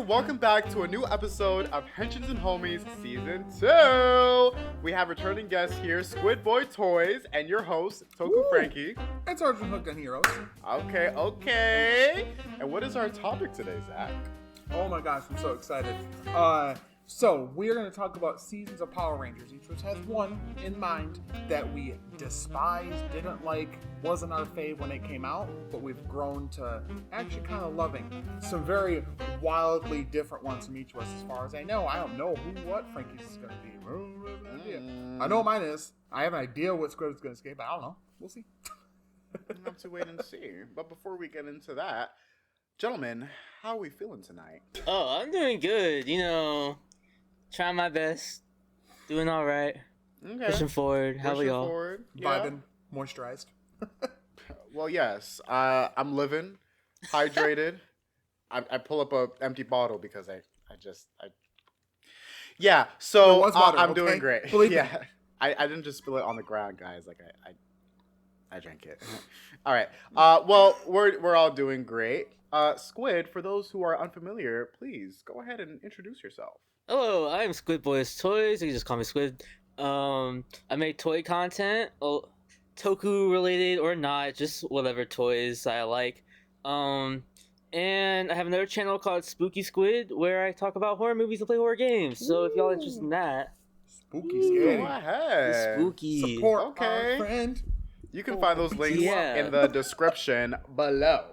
welcome back to a new episode of Henchins and Homies Season 2. We have returning guests here, Squidboy Toys, and your host, Toku Frankie. It's Arjun Hooked on Heroes. Okay. And what is our topic today, Zach? Oh my gosh, I'm so excited. So we're going to talk about seasons of Power Rangers. Each of us has one in mind that we despised, didn't like, wasn't our fave when it came out, but we've grown to actually kind of loving. Some very wildly different ones from each of us as far as I know. I don't know what Frankie's is going to be. I know what mine is. I have an idea what Squid is going to escape, but I don't know. We'll see. We'll have to wait and see. But before we get into that, gentlemen, how are we feeling tonight? Oh, I'm doing good. Trying my best. Doing all right. Okay. Pushing forward. How are y'all? Forward. Vibing, moisturized. Well, yes. I'm living, hydrated. I pull up a empty bottle because yeah. So water, I'm okay? doing great. Believe yeah. I didn't just spill it on the ground, guys. Like I drank it. All right. Well, we're all doing great. Squid, for those who are unfamiliar, please go ahead and introduce yourself. Hello, I'm Squidboy's Toys. You can just call me Squid. I make toy content, Toku related or not, just whatever toys I like. And I have another channel called Spooky Squid where I talk about horror movies and play horror games. So if y'all are interested in that, Spooky, scary. Go ahead. spooky. Support our friend. You can find those links Yeah. in the description below.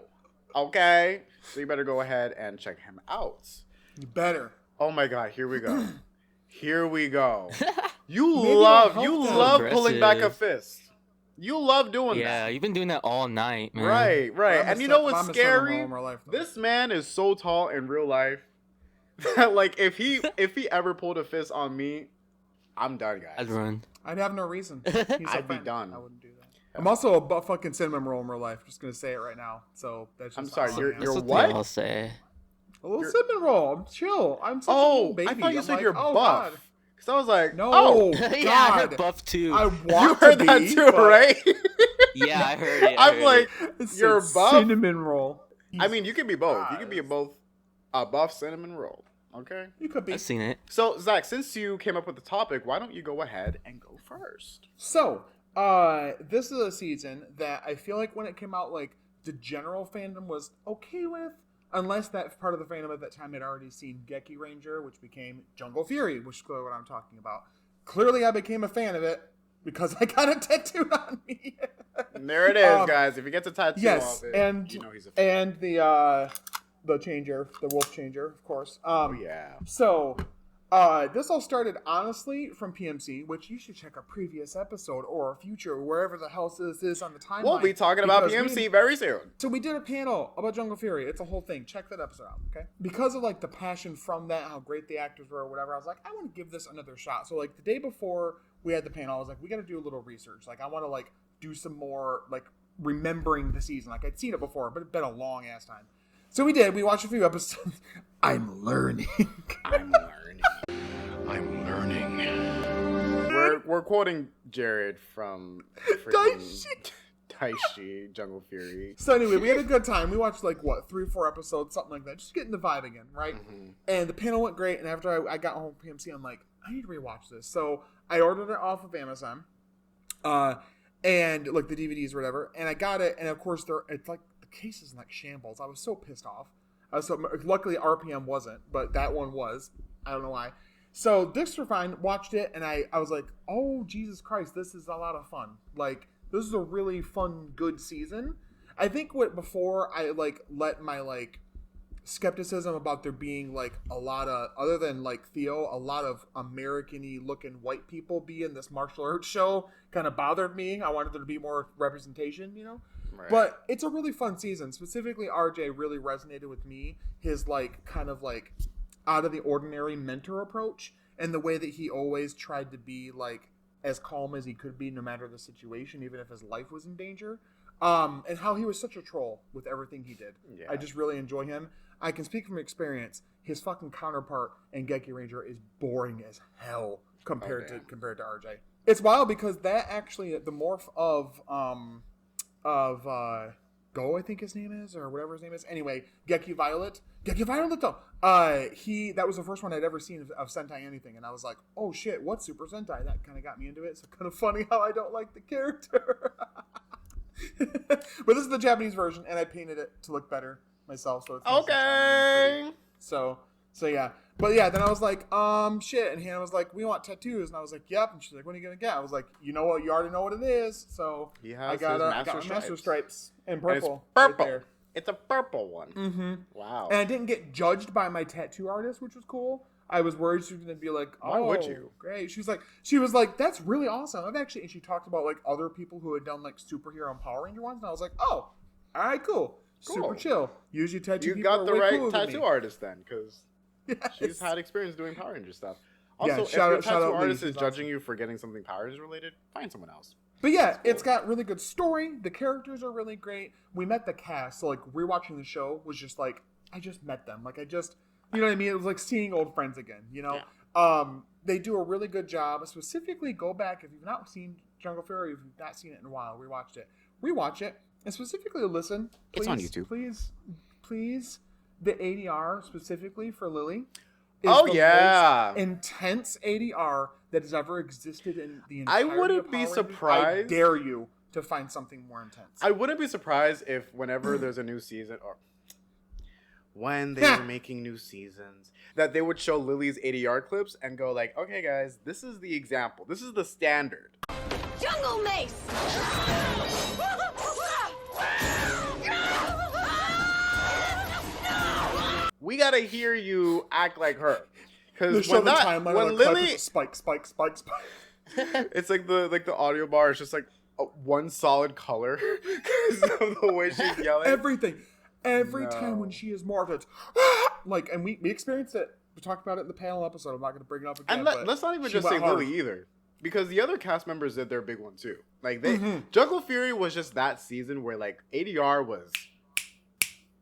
Okay? So you better go ahead and check him out. You better. Oh my god, here we go. Here we go. You Maybe love I'll help them. pulling Aggressive. back a fist. You love doing Yeah, that. you've been doing that all night, man. Right. I'm And a you know son- what's I'm a son of scary? all my life, though. This man is so tall in real life that like if he ever pulled a fist on me, I'm done, guys. I'd run. I'd have no reason. He's a I'd be friend. done. I wouldn't do that. I'm also a fucking cinnamon roll in real life. Just gonna say it right now. So that's just I'm sorry, how I you're- am. you're That's what? they all say. a little you're- cinnamon roll. I'm chill. I'm such a little Oh, baby. I thought you I'm said like, you're oh, buff. God. Cause I was like, No. oh, Yeah, I heard God. buff too. I want you heard to that be, too, but right? Yeah, I heard it. I'm like, it's you're a buff. cinnamon roll. I mean, you can be both. You God. can be both a buff cinnamon roll. Okay. You could be. I've seen it. So Zach, since you came up with the topic, why don't you go ahead and go first? So, this is a season that I feel like when it came out, like, the general fandom was okay with, unless that part of the fandom at that time had already seen Geki Ranger, which became Jungle Fury, which is clearly what I'm talking about. Clearly, I became a fan of it because I got it tattooed on me. And there it is, guys. If he gets a tattoo Yes, off it, and you know he's a fan. and the changer, the wolf changer, of course. Oh yeah. So, this all started honestly from PMC, which you should check a previous episode or a future, wherever the hell this is on the timeline. We'll be talking about because PMC very soon. So we did a panel about Jungle Fury. It's a whole thing. Check that episode out, okay? Because of like the passion from that, how great the actors were or whatever, I was like, I want to give this another shot. So like the day before we had the panel, I was like, we got to do a little research. Like I want to like do some more like remembering the season. Like I'd seen it before, but it'd been a long ass time. So we did. We watched a few episodes. I'm learning. I'm learning. We're quoting Jared from Daishi Jungle Fury. So anyway, we had a good time. We watched like what 3 or 4 episodes, something like that. Just getting the vibe again, right? Mm-hmm. And the panel went great. And after I got home from PMC, I'm like, I need to rewatch this. So I ordered it off of Amazon, and like the DVDs or whatever. And I got it. And of course, it's like the case is in like shambles. I was so pissed off. Luckily RPM wasn't, but that one was. I don't know why. So Dexter Fine watched it, and I was like, oh Jesus Christ, this is a lot of fun. Like this is a really fun, good season. I think before I like let my like skepticism about there being like a lot of, other than like Theo, a lot of American-y looking white people be in this martial arts show kind of bothered me. I wanted there to be more representation, you know? Right. But it's a really fun season. Specifically, RJ really resonated with me. His like kind of like out of the ordinary mentor approach, and the way that he always tried to be like as calm as he could be no matter the situation, even if his life was in danger. And how he was such a troll with everything he did. Yeah. I just really enjoy him. I can speak from experience. His fucking counterpart in Geki Ranger is boring as hell compared to RJ. It's wild because that actually the morph of Go, I think his name is, or whatever his name is. Anyway, Geki Violet though. That was the first one I'd ever seen of Sentai anything, and I was like, oh shit, what's Super Sentai? That kind of got me into it. So kind of funny how I don't like the character. But this is the Japanese version, and I painted it to look better myself. So it's nice and shiny and pretty. So yeah. But yeah, then I was like, shit. And Hannah was like, we want tattoos. And I was like, yep. And she's like, what are you going to get? I was like, you know what? You already know what it is. So I got my Master Stripes in purple. And it's purple. Right, it's a purple one. mm-hmm. Wow. And I didn't get judged by my tattoo artist, which was cool. I was worried she was going to be like, oh, why would you? Great. She was like, that's really awesome. And she talked about like other people who had done like superhero and Power Ranger ones. And I was like, oh, all right, cool. Super chill. Usually tattoo you people got are the way right cooler than tattoo me. artist then, because Yes. she's had experience doing Power Ranger stuff. Also, Yeah, if shout your out tattoo Lee, artist she's is judging you for getting something Power Rangers related, find someone else. But yeah, That's cool. It's got really good story. The characters are really great. We met the cast, so like rewatching the show was just like I just met them. Like I just, you know what I mean? It was like seeing old friends again. You know, they do a really good job. Specifically, go back if you've not seen Jungle Fury, if you've not seen it in a while, rewatch it, and specifically listen. Please, It's on YouTube. Please, the ADR specifically for Lily. Oh, the yeah. most intense ADR that has ever existed in the I entire wouldn't be surprised. I dare you to find something more intense. I wouldn't be surprised if whenever there's a new season, or when they were making new seasons, that they would show Lily's ADR clips and go like, okay guys, this is the example. This is the standard. Jungle Mace! We gotta hear you act like her. They Because show when, the that, timeline when of the clip, Lily, it's spike. it's like the audio bar is just like one solid color because of the way she's yelling. Everything. Every No. time when she is morphed, it's like, and we experienced it. We talked about it in the panel episode. I'm not going to bring it up again. And but let's not even she just say went hard. Lily either, because the other cast members did their big one too. Like Mm-hmm. Jungle Fury was just that season where like ADR was,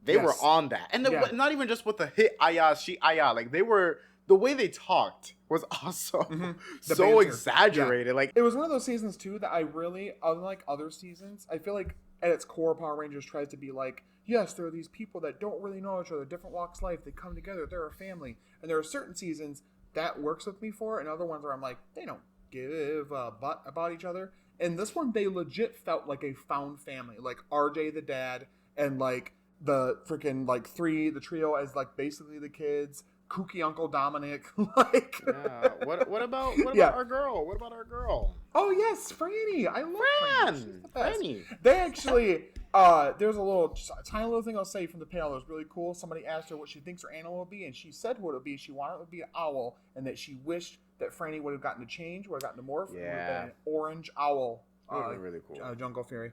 they were on that, and not even just with the hit Aya she Aya, like they were, the way they talked was awesome, The so banter. exaggerated. Like It was one of those seasons too that I really, unlike other seasons, I feel like at its core, Power Rangers tries to be like, yes, there are these people that don't really know each other, different walks of life, they come together, they're a family. And there are certain seasons that works with me for, and other ones where I'm like, they don't give a butt about each other. And this one, they legit felt like a found family, like RJ the dad, and like the freaking like the trio as like basically the kids. Kooky Uncle Dominic, like. yeah. What about our girl? What about our girl? Oh yes, Franny. I love Franny. She's the best. Franny. They actually, there's a tiny little thing I'll say from the panel that was really cool. Somebody asked her what she thinks her animal would be, and she said what it would be. She wanted it to be an owl, and that she wished that Franny would have gotten to change, would have gotten to morph, and would have been an orange owl. That would be really cool. Jungle Fury.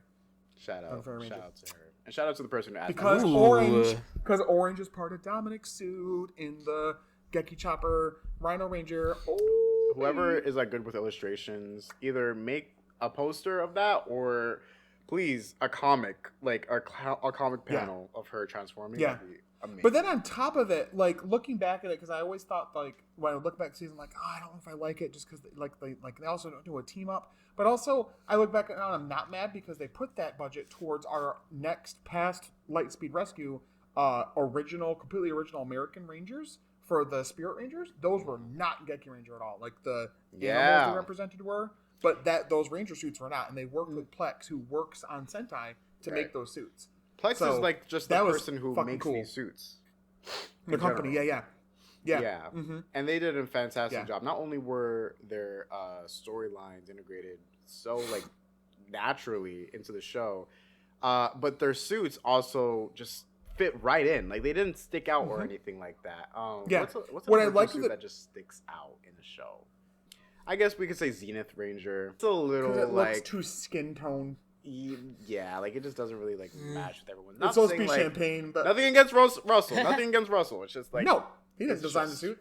Shout out Jungle Fury to her, and shout out to the person who asked. Because that. orange is part of Dominic's suit in the Geki Chopper Rhino Ranger. Whoever is like good with illustrations, either make a poster of that or please a comic, like a comic panel of her transforming. Yeah. That'd be amazing. But then on top of it, like looking back at it, because I always thought like when I look back at the season, like I don't know if I like it just because they also don't do a team up. But also I look back at it and I'm not mad because they put that budget towards our next past Lightspeed Rescue completely original American Rangers for the Spirit Rangers. Those were not Geki Ranger at all. Like the animals they represented were, but those Ranger suits were not. And they worked with Plex, who works on Sentai, to make those suits. Plex is like just the person who makes these suits. The company, yeah. Mm-hmm. And they did a fantastic job. Not only were their storylines integrated so like naturally into the show, but their suits also just fit right in. Like they didn't stick out or anything like that. What's what I like like suit that just sticks out in the show? I guess we could say Zenith Ranger. It's a little it like looks too skin tone. Yeah, like it just doesn't really like match with everyone. It's supposed to be champagne, but nothing against Russell. Nothing against Russell. It's just like no, he didn't design the suit.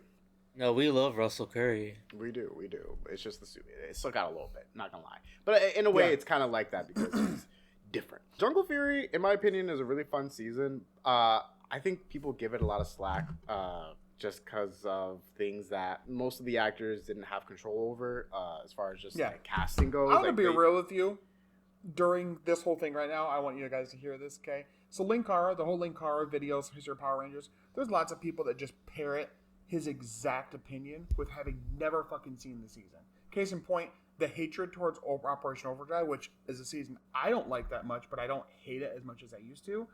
No, we love Russell Curry. We do. It's just the suit. It stuck out a little bit, not gonna lie. But in a way, it's kind of like that because it's different. Jungle Fury, in my opinion, is a really fun season. I think people give it a lot of slack just because of things that most of the actors didn't have control over as far as just like, casting goes. I'm gonna be real with you. During this whole thing right now, I want you guys to hear this, okay? So Linkara, the whole Linkara videos, History of Power Rangers, there's lots of people that just parrot his exact opinion with having never fucking seen the season. Case in point, the hatred towards Operation Overdrive, which is a season I don't like that much, but I don't hate it as much as I used to,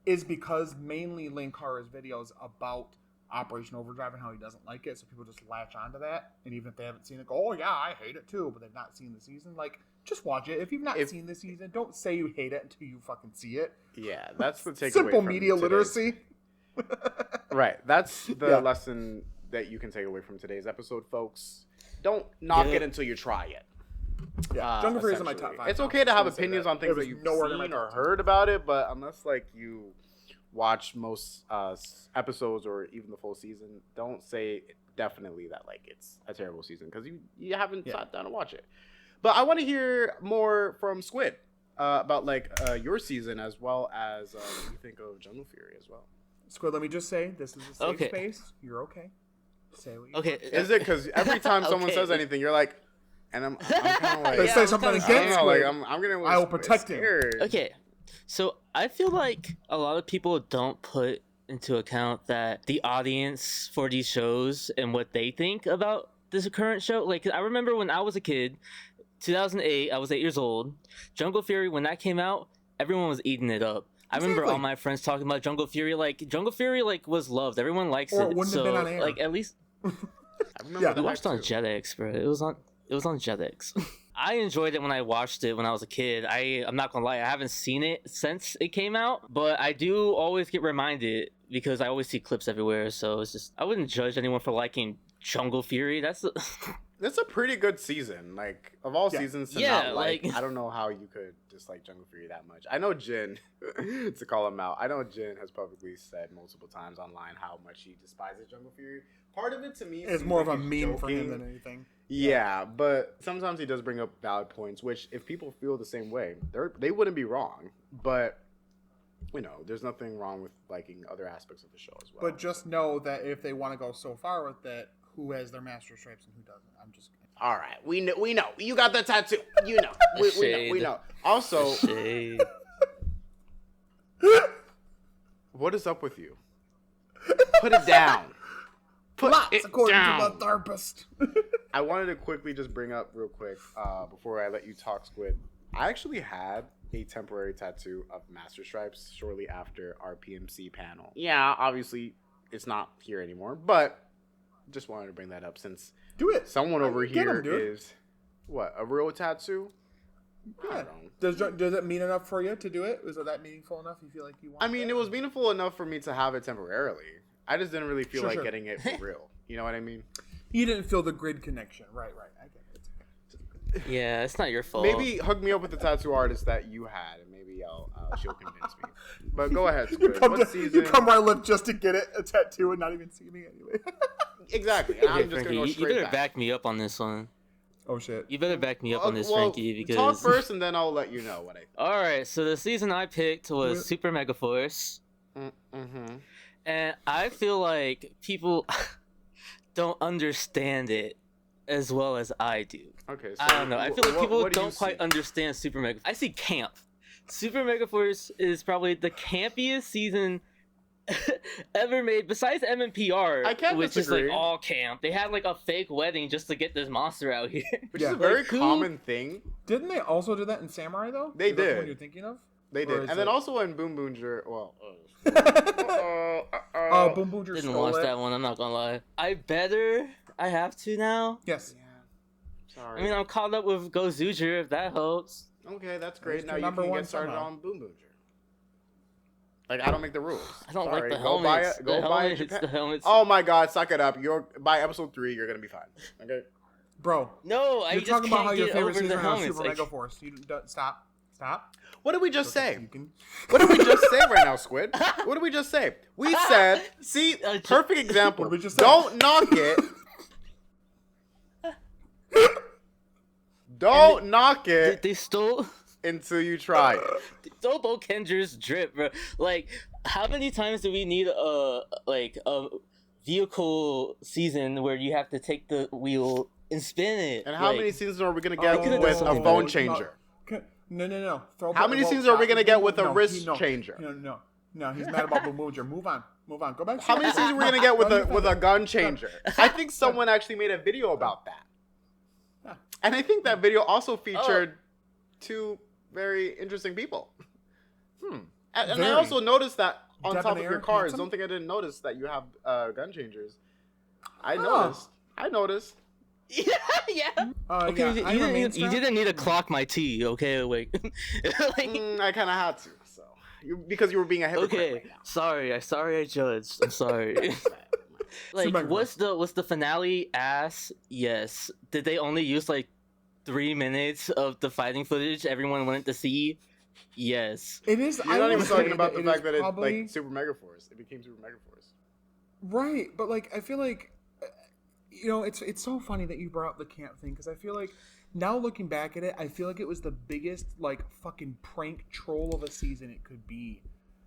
is because mainly Linkara's videos about Operation Overdrive and how he doesn't like it, so people just latch onto that, and even if they haven't seen it, go, oh yeah, I hate it too, but they've not seen the season. Like, just watch it. If you've not seen the season, don't say you hate it until you fucking see it. Yeah, that's the takeaway. Simple from media literacy. Right, that's the lesson that you can take away from today's episode, folks. Don't knock it until you try it. Yeah, Jungle Fury is in my top 5. It's okay to have opinions on things that you've seen or heard about it, but unless like you watch most episodes or even the full season, don't say definitely that like it's a terrible season because you haven't sat down and watch it. But I want to hear more from Squid about like your season as well as what you think of Jungle Fury as well. Squid, let me just say, this is a safe space. You're okay. Say what you want. Is it because every time someone says anything, you're like, and I'm kind of like, they say something against Squid. Like I'm gonna. I will protect him. Okay, so I feel like a lot of people don't put into account that the audience for these shows and what they think about this current show. Like, I remember when I was a kid, 2008, I was 8 years old. Jungle Fury, when that came out, everyone was eating it up. I remember all my friends talking about Jungle Fury. Like, Jungle Fury like was loved. Everyone likes it. Or it wouldn't have been on air. Like, at least I remember I watched on Jetix, bro. It was on Jetix. I enjoyed it when I watched it when I was a kid. I'm not gonna lie, I haven't seen it since it came out, but I do always get reminded because I always see clips everywhere. So it's just, I wouldn't judge anyone for liking Jungle Fury. That's a pretty good season. Like, of all seasons to not like, I don't know how you could dislike Jungle Fury that much. I know Jin, to call him out, I know Jin has publicly said multiple times online how much he despises Jungle Fury. Part of it to me is more of a meme for him than anything. Yeah, but sometimes he does bring up valid points, which if people feel the same way, they wouldn't be wrong. But, you know, there's nothing wrong with liking other aspects of the show as well. But just know that if they want to go so far with that, who has their master stripes and who doesn't? I'm just kidding. All right, we know. You got that tattoo. You know. We know. Also, what is up with you? Put it down. According to my therapist. I wanted to quickly just bring up real quick before I let you talk, Squid. I actually had a temporary tattoo of Master Stripes shortly after our PMC panel. Yeah, obviously it's not here anymore, but just wanted to bring that up since someone over here is what, a real tattoo? Yeah. Does it mean enough for you to do it? Was it that meaningful enough? You feel like you want? I mean, it was meaningful enough for me to have it temporarily. I just didn't really feel like getting it for real. You know what I mean? You didn't feel the grid connection. Right. I get it. Yeah, it's not your fault. Maybe hook me up with the tattoo artist that you had, and maybe she'll convince me. But go ahead, Squid. You come where I live just to get a tattoo and not even see me anyway. Exactly. And I'm just Frankie, gonna go straight you better back me up on this one. Oh shit! You better back me up on this, Frankie. Because talk first, and then I'll let you know what I think. All right. So the season I picked was Super Megaforce. Mm-hmm. And I feel like people don't understand it as well as I do. Okay, so I don't know. I feel like people do don't quite understand Super Megaforce. I see camp. Super Megaforce is probably the campiest season ever made, besides MMPR, I can't which disagree. is like all camp. They had like a fake wedding just to get this monster out here. Which is a very common thing. Didn't they also do that in Samurai though? They Is that the did. one you're thinking of? They did, and then also in Boom Boonger. Well, Boom Booger Didn't stole watch it. that one. I'm not gonna lie. I have to now. Yes. Yeah. Sorry. I mean, I'm caught up with Go Zoojer, if that helps. Okay, that's great. There's Now you can #1 get started somehow. on Boom Boonger. Like, I don't make the rules. I don't Sorry. like the Go buy helmets. it. Go buy it. The helmets. Oh my God, suck it up. By episode 3, you're gonna be fine. Okay. Bro. No, I You're just talking can't about how your get favorite over season the right now is helmets. Super Like, Megaforce. You don't stop. What did we just say? You can... What did we just say right now, Squid? What did we just say? We said, see, perfect example. What did we just say? Don't knock it. Don't knock it they stole until you try it. Kendra's drip, bro. Like, how many times do we need a vehicle season where you have to take the wheel and spin it? And how Like, many seasons are we gonna get could've with done a something phone better. changer? No. How many scenes are we gonna get with a wrist changer? No. He's mad about Blue Mover. Move on. Go back. How many scenes are we gonna get with a gun changer? I think someone actually made a video about that, and I think that video also featured two very interesting people. And I also noticed that on top of your cars. Handsome? Don't think I didn't notice that you have gun changers. I noticed. Yeah. Okay, yeah, you didn't need to clock my tea, okay? Wait. I kind of had to, so because you were being a hypocrite. Okay, right now. sorry I judged. I'm sorry. Like, was the finale ass? Yes. Did they only use like 3 minutes of the fighting footage everyone wanted to see? Yes. It is. You're not even talking about the it fact that probably... it's like Super Megaforce. It became Super Megaforce. Right, but like I feel like, it's so funny that you brought up the camp thing because I feel like now looking back at it, I feel like it was the biggest like fucking prank troll of a season it could be,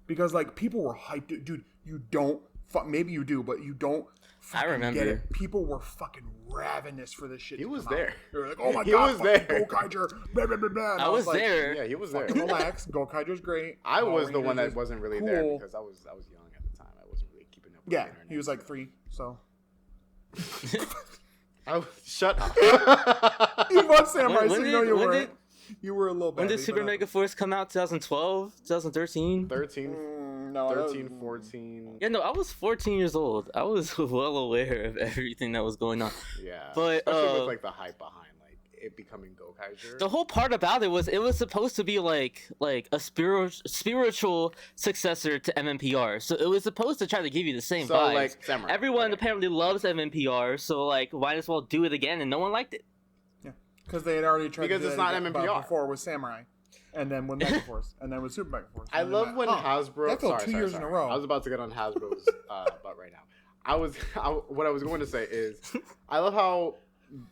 because like people were hyped. Dude, you don't. Maybe you do, but you don't. I remember. Get it. People were fucking ravenous for this shit. He was there. They were like, "Oh my He god, was there. Gokaiger!" Blah, blah, blah, blah. I was like, there. Yeah, he was there. Fucking relax. Gokaiger's great. I Power was the one Rangers that wasn't really cool. there because I was young at the time. I wasn't really keeping up with Yeah, the internet. he was like 3, so. Shut up. You watched Samurai, so you know you when were. You were a little bit. When did Super Megaforce come out? 2012? 2013? 13, No, 13, 14. Yeah, no, I was 14 years old. I was well aware of everything that was going on. Yeah. But, especially with like the hype behind like it becoming Gokaiger. The whole part about it was supposed to be like a spiritual successor to MMPR. So it was supposed to try to give you the same vibes. Like Samurai. Everyone apparently loves MMPR, so like might as well do it again, and no one liked it. Yeah, because they had already tried because to do it's that not again MMPR. before with Samurai, and then with Megaforce, and then with Super Megaforce. I love when Hasbro. That's all 2 years in a row. I was about to get on Hasbro's butt right now. What I was going to say is, I love how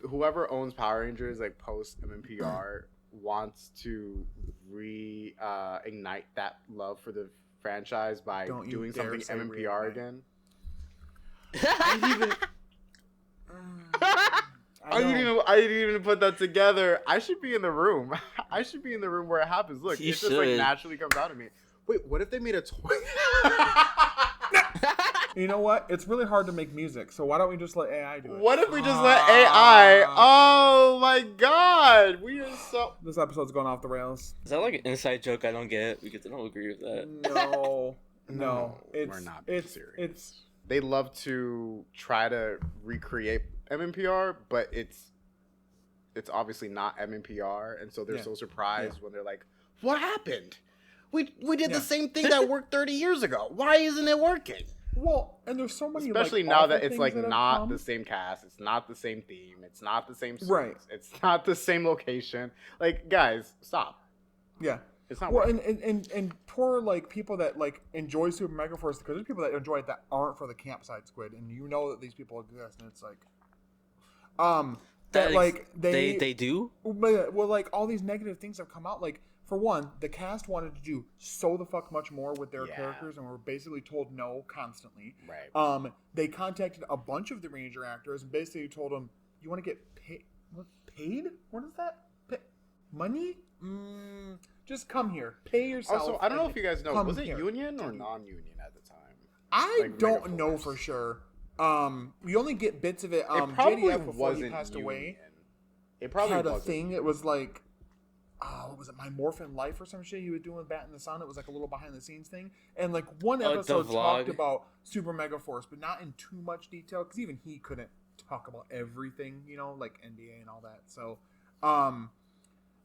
whoever owns Power Rangers like post MMPR wants to reignite that love for the franchise by doing something MMPR again. I didn't even put that together. I should be in the room. I should be in the room where it happens. Look, it just like naturally comes out of me. Wait, what if they made a toy? You know what? It's really hard to make music, so why don't we just let AI do it? What if we just let AI? Oh my god, we are so. This episode's going off the rails. Is that like an inside joke I don't get? Because I don't agree with that. No, we're not serious. They love to try to recreate MMPR, but it's obviously not MMPR, and so they're so surprised when they're like, "What happened? We did the same thing that worked 30 years ago. Why isn't it working?" Well, and there's so many, especially like, now that it's things like that not the same cast, it's not the same theme, it's not the same songs, right? It's not the same location. Like, guys, stop. Yeah. It's not well, and poor like people that like enjoy Super Megaforce, because there's people that enjoy it that aren't for the campsite Squid, and you know that these people exist, and it's like, that like they do. Well, like all these negative things have come out. Like for one, the cast wanted to do so the fuck much more with their characters, and were basically told no constantly. Right. They contacted a bunch of the Ranger actors and basically told them, "You want to get paid? Paid? What is that? Money? Just come here. Pay yourself." Also, I don't know if you guys know, was it here. union or non-union at the time? I don't know for sure. We only get bits of it. It probably JDF before wasn't he passed union. away. It probably had a wasn't. thing. It was like, what was it? My Morphin Life or some shit he was doing with Bat in the Sun. It was like a little behind the scenes thing. And like one episode talked about Super Megaforce, but not in too much detail because even he couldn't talk about everything, you know, like NDA and all that. So,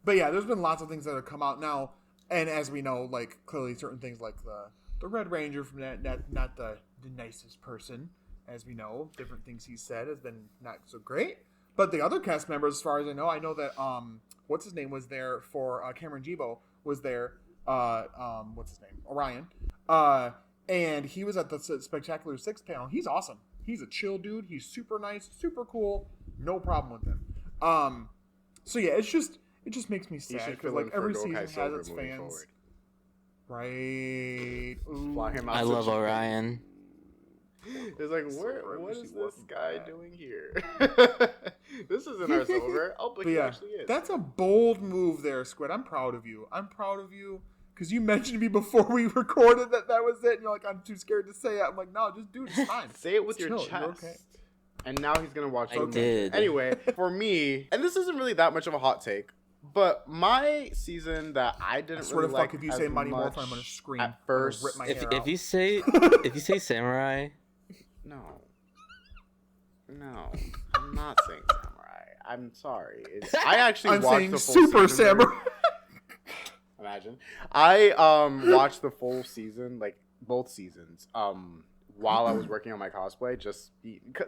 but yeah, there's been lots of things that have come out now. And as we know, like clearly certain things like the Red Ranger from that, not the nicest person, as we know, different things he said has been not so great. But the other cast members, as far as I know that what's his name was there for Cameron Jibo was there. What's his name? Orion. And he was at the Spectacular 6 panel. He's awesome. He's a chill dude. He's super nice, super cool. No problem with him. So yeah, it just makes me sad because like every season has its fans. Forward. Right. I love Orion. It's like, what is this guy doing here? This isn't our silver. Oh, but But he yeah, actually is. that's a bold move there, Squid. I'm proud of you. Because you mentioned to me before we recorded that was it. And you're like, I'm too scared to say it. I'm like, no, just do it. It's fine. Say it with Just your chill. chest. You're okay. And now he's gonna watch. I Super did. Sentai. Anyway, for me, and this isn't really that much of a hot take, but my season that I didn't I swear really to fuck, like if you as say Mighty much Morphin, I'm gonna scream. at first. I'm gonna rip my If hair if you out. say samurai, No, I'm not saying samurai. I'm sorry. I actually I'm watched saying the full Super season. Samurai. Imagine. I watched the full season, like both seasons, while I was working on my cosplay. Cause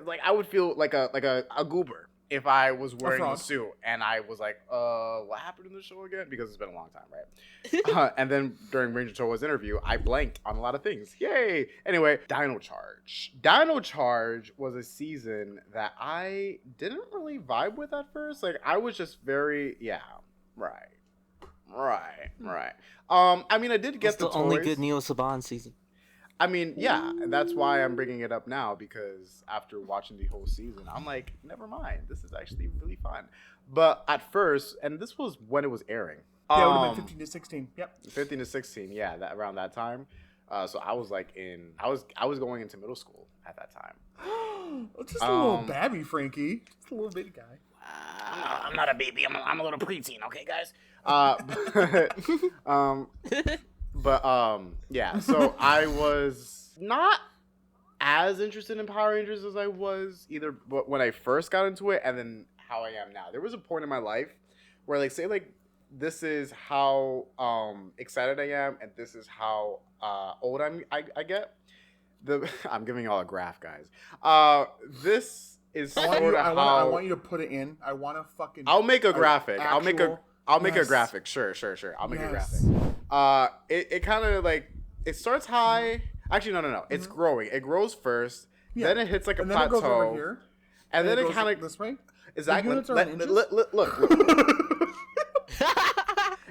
like I would feel like a goober if I was wearing a fraud. suit and I was like, what happened in the show again? Because it's been a long time, right? And then during Ranger Towa's interview, I blanked on a lot of things. Yay! Anyway, Dino Charge. Dino Charge was a season that I didn't really vibe with at first. Like I was just very, right. I mean, I did get it's the toys. only good Neo Saban season. I mean, yeah, and that's why I'm bringing it up now, because after watching the whole season, I'm like, never mind, this is actually really fun. But at first, and this was when it was airing. Yeah, it would have been 15 to 16. Yep. 15 to 16, yeah, around that time. So I was like I was going into middle school at that time. Just a little babby, Frankie. Just a little bitty guy. I'm not a baby. I'm a little preteen, okay, guys. Yeah. So I was not as interested in Power Rangers as I was but when I first got into it, and then how I am now. There was a point in my life where, like, say, like, this is how excited I am, and this is how old I get. I'm giving y'all a graph, guys. This is I sort of how I want you to put it in. I want to fucking. I'll make a graphic. I'll make a Yes. graphic. Sure. I'll make a Yes. graphic. It kind of like it starts high. Actually, no. It's growing. It grows first. Yeah. Then it hits like a And then it goes plateau. over here. And then it goes kind of this way. exactly. units are in inches? Look.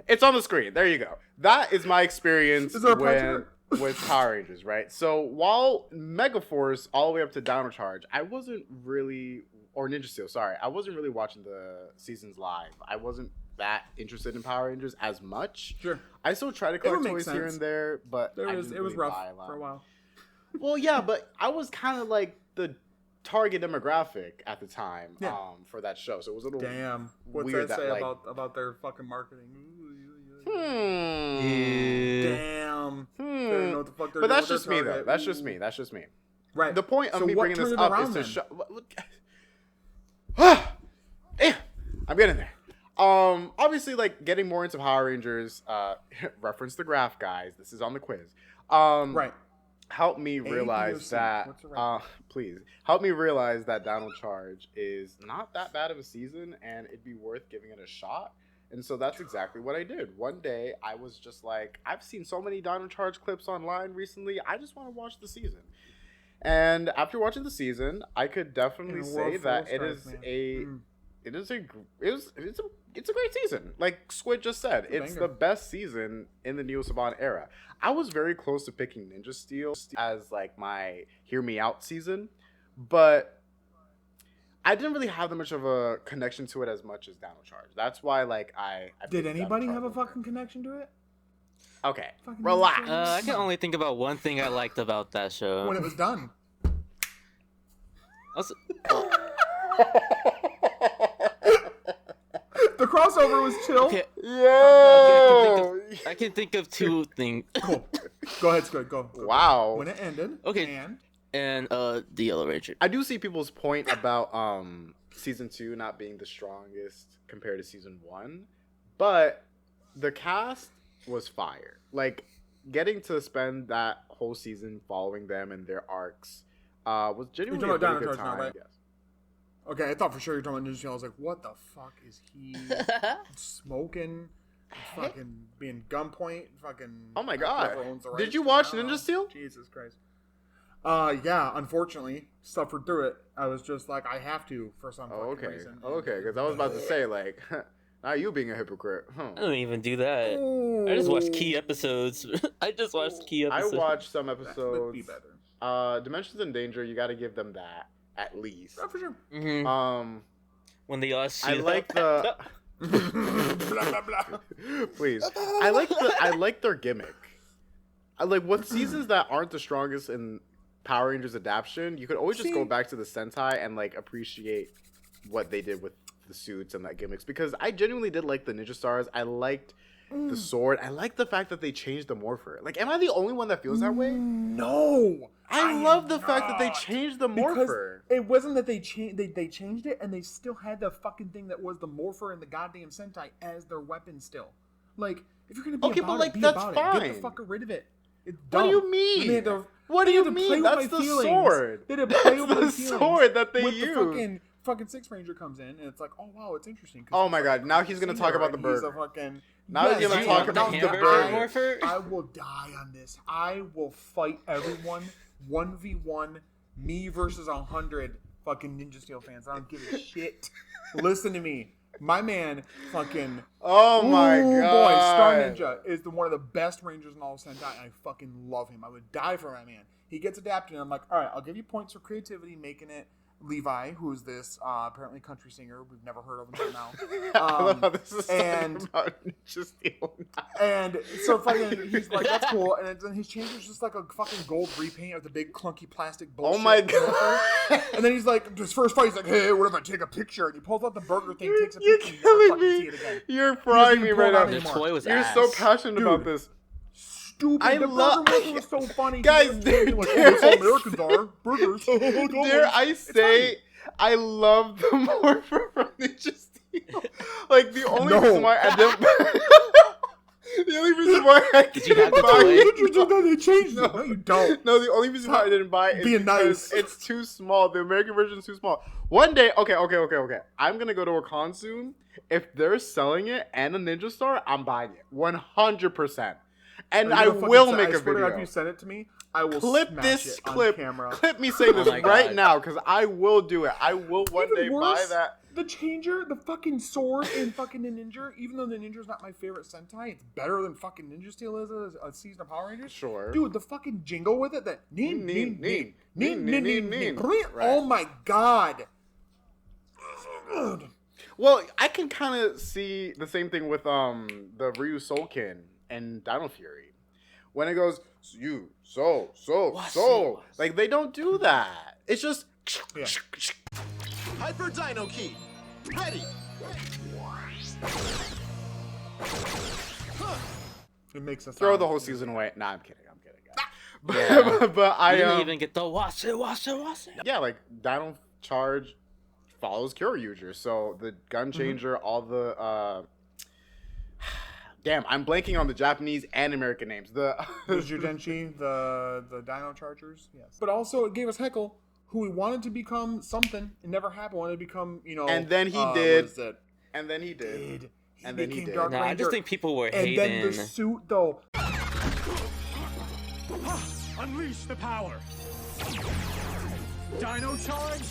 It's on the screen. There you go. That is my experience Is there a pie chart? with Power Rangers, right? So while Megaforce all the way up to Dino Charge, I wasn't really, or Ninja Steel, sorry, I wasn't really watching the seasons live. I wasn't that interested in Power Rangers as much. Sure. I still try to would collect make toys here sense. and there, but It I was didn't really rough buy a lot. for a while. Well, yeah, but I was kind of like the target demographic at the time Yeah. for that show, so it was a little Damn. What's weird that say like, about their fucking marketing? Yeah. Damn. They don't know what the fuck they're But doing that's with just their me, though. target. That's just me. That's just me. Right. The point of So me what bringing this turned it up around is to then? show. Damn, I'm getting there. Obviously, like getting more into Power Rangers. Reference the graph, guys. This is on the quiz. Right. Help me realize ABOC. that. What's the right? Please help me realize that Dino Charge is not that bad of a season, and it'd be worth giving it a shot. And so that's exactly what I did. One day, I was just like, I've seen so many Dino Charge clips online recently. I just want to watch the season. And after watching the season, I could definitely say that it's a great season. Like Squid just said, it's the best season in the Neo Saban era. I was very close to picking Ninja Steel as like my Hear Me Out season, but I didn't really have that much of a connection to it as much as Dino Charge. That's why, like, I Did picked anybody Dino have a Charge over fucking connection to it? it. Okay, Fucking relax. I can only think about one thing I liked about that show. When it was done. Also, The crossover was chill. okay, Yo! I can think of two things. Cool. Go ahead, Squid. Go. Wow. When it ended. Okay. And the Yellow Ranger. I do see people's point about season 2 not being the strongest compared to season 1, but the cast was fire. Like getting to spend that whole season following them and their arcs was genuinely a You're talking really about good Dino Charge now, time. right? Yes. Okay, I thought for sure you were talking about Ninja Steel. I was like, what the fuck is he smoking? Fucking being gunpoint? Fucking. Oh my God. whoever owns the Did rights? you watch I don't Ninja know. Steel? Jesus Christ. Yeah, unfortunately, suffered through it. I was just like, I have to for some Oh, fucking okay. reason. Okay, because I was about to say, like, not you being a hypocrite. I don't even do that. I just watched key episodes. I just watched key episodes. I watched some That would episodes. be better. Dimensions in Danger, you got to give them that at least. Oh, for sure. Mhm. when they all I shoot like up. the. blah, blah, blah. Please, I like their gimmick. I like what seasons that aren't the strongest in Power Rangers adaptation. You could always just go See? back to the Sentai and like appreciate what they did with the suits and that gimmicks, because I genuinely did like the Ninja Stars. I liked the sword. I like the fact that they changed the Morpher. Like, am I the only one that feels that way? No, I am love the fact that they not. changed the Because Morpher. it wasn't that they changed. They changed it, and they still had the fucking thing that was the Morpher and the goddamn Sentai as their weapon still. Like, if you're gonna be Okay, about but, like, it, be that's about it. Get the fine. fuck rid of it. It's What dumb. do you mean? And they had to- What they do had you to play mean? with That's my the feelings. sword. They had to play That's with my the feelings. sword that they With use. The fucking Six Ranger comes in, and it's like, oh wow, it's interesting. 'cause Oh he's my like God, now he's gonna senior, talk about the and he's a burger. fucking- Now he's gonna Did you talk want the about the hamburger burger. Morpher? I will die on this. I will fight everyone 1v1, me versus 100 fucking Ninja Steel fans. I don't give a shit. Listen to me. My man, fucking. Oh my Ooh, God, boy, Star Ninja is one of the best Rangers in all of Sentai, and I fucking love him. I would die for my man. He gets adapted, and I'm like, all right, I'll give you points for creativity, making it Levi, who's this apparently country singer we've never heard of until now. I love how this is and- talking about Ninja Steel. And so fucking, he's like, that's cool. And then his change is just like a fucking gold repaint of the big clunky plastic bullshit. Oh my God. And then he's like, his first fight, he's like, hey, what if I take a picture? And he pulls out the burger thing, takes a You're picture, and you never killing fucking see me. it again. You're frying me even right pull it out now. The anymore. toy was You're ass. so passionate Dude. about this. Stupid. I The love- burger movie was so funny. Guys, He was dare like, oh, I that's all Americans are. Burgers. Dare I say, I love the Morpher from Ninja Steel. Like, the only No. reason why I didn't... the only reason why I Did you have didn't the buy toy? it... Interesting that they changed it. No, you don't. No, the only reason why I didn't buy it is Being because nice. it's too small. The American version is too small. One day, okay. I'm gonna go to a con soon. If they're selling it and a Ninja Star, I'm buying it 100%. And I will make a If you video. send it to me, I will Clip smash this it clip. on camera. Clip me saying this Oh my right God. now, because I will do it. I will one Even day buy worse, that. The changer, the fucking sword in fucking the Ninja, even though the Ninja's not my favorite Sentai, it's better than fucking Ninja Steel is a season of Power Rangers. Sure. Dude, the fucking jingle with it, that Neen, neen, neen. Neen, neen, neen, neen. Right. Right. Oh my God. Dude. Well, I can kind of see the same thing with the Ryu Soulkin and Dino Fury. When it goes, you, so. Like, they don't do that. It's just... Yeah. Hyper Dino Key. Ready. It makes us Throw the whole season away. Nah, I'm kidding. But, Yeah. but I You didn't even get the wash it. yeah, like Dino Charge follows Kyoryuger, so the gun changer, all the damn, I'm blanking on the Japanese and American names. The Judenchi, the Dino Chargers, yes. But also, it gave us Heckle, who he wanted to become something. It never happened. Wanted to become, And then he what did. is it? and then he did. He And then he became did. Dark No, I Ranger. just think people were And hating. then the suit, though. Unleash the power. Dino Charge.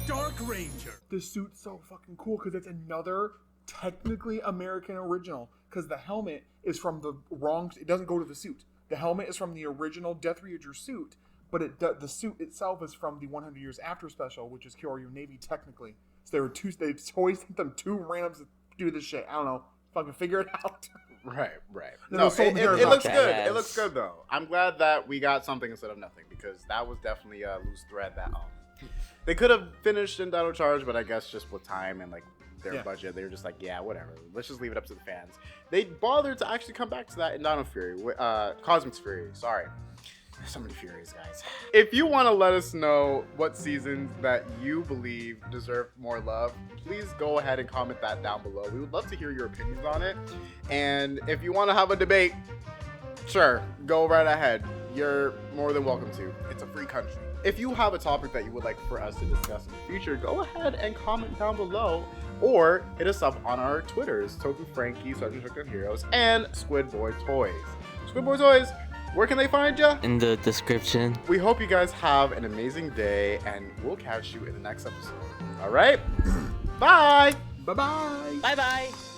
Dark Ranger. The suit's so fucking cool because it's another technically American original. Because the helmet is from the wrong. It doesn't go to the suit. The helmet is from the original Death Ranger suit, but the suit itself is from the 100 Years After special, which is Kyoryu Navy technically. So they always sent them two randoms to do this shit. I don't know. Fucking figure it out. Right. No, No, the Soul it Mirror is looks not good. badass. It looks good though. I'm glad that we got something instead of nothing, because that was definitely a loose thread that they could have finished in Dino Charge, but I guess just with time and like their Yeah. budget, they were just like, yeah, whatever. Let's just leave it up to the fans. They bothered to actually come back to that in Dino Fury, Cosmic's Fury. Sorry. So many Furies, guys. If you want to let us know what seasons that you believe deserve more love, please go ahead and comment that down below. We would love to hear your opinions on it. And if you want to have a debate, sure, go right ahead. You're more than welcome to. It's a free country. If you have a topic that you would like for us to discuss in the future, go ahead and comment down below, or hit us up on our Twitters, Toku Frankie, Sergeant Shotgun Heroes, and Squidboy Toys. Squidboy Toys, where can they find you? In the description. We hope you guys have an amazing day, and we'll catch you in the next episode. All right? Bye! Bye-bye. Bye bye.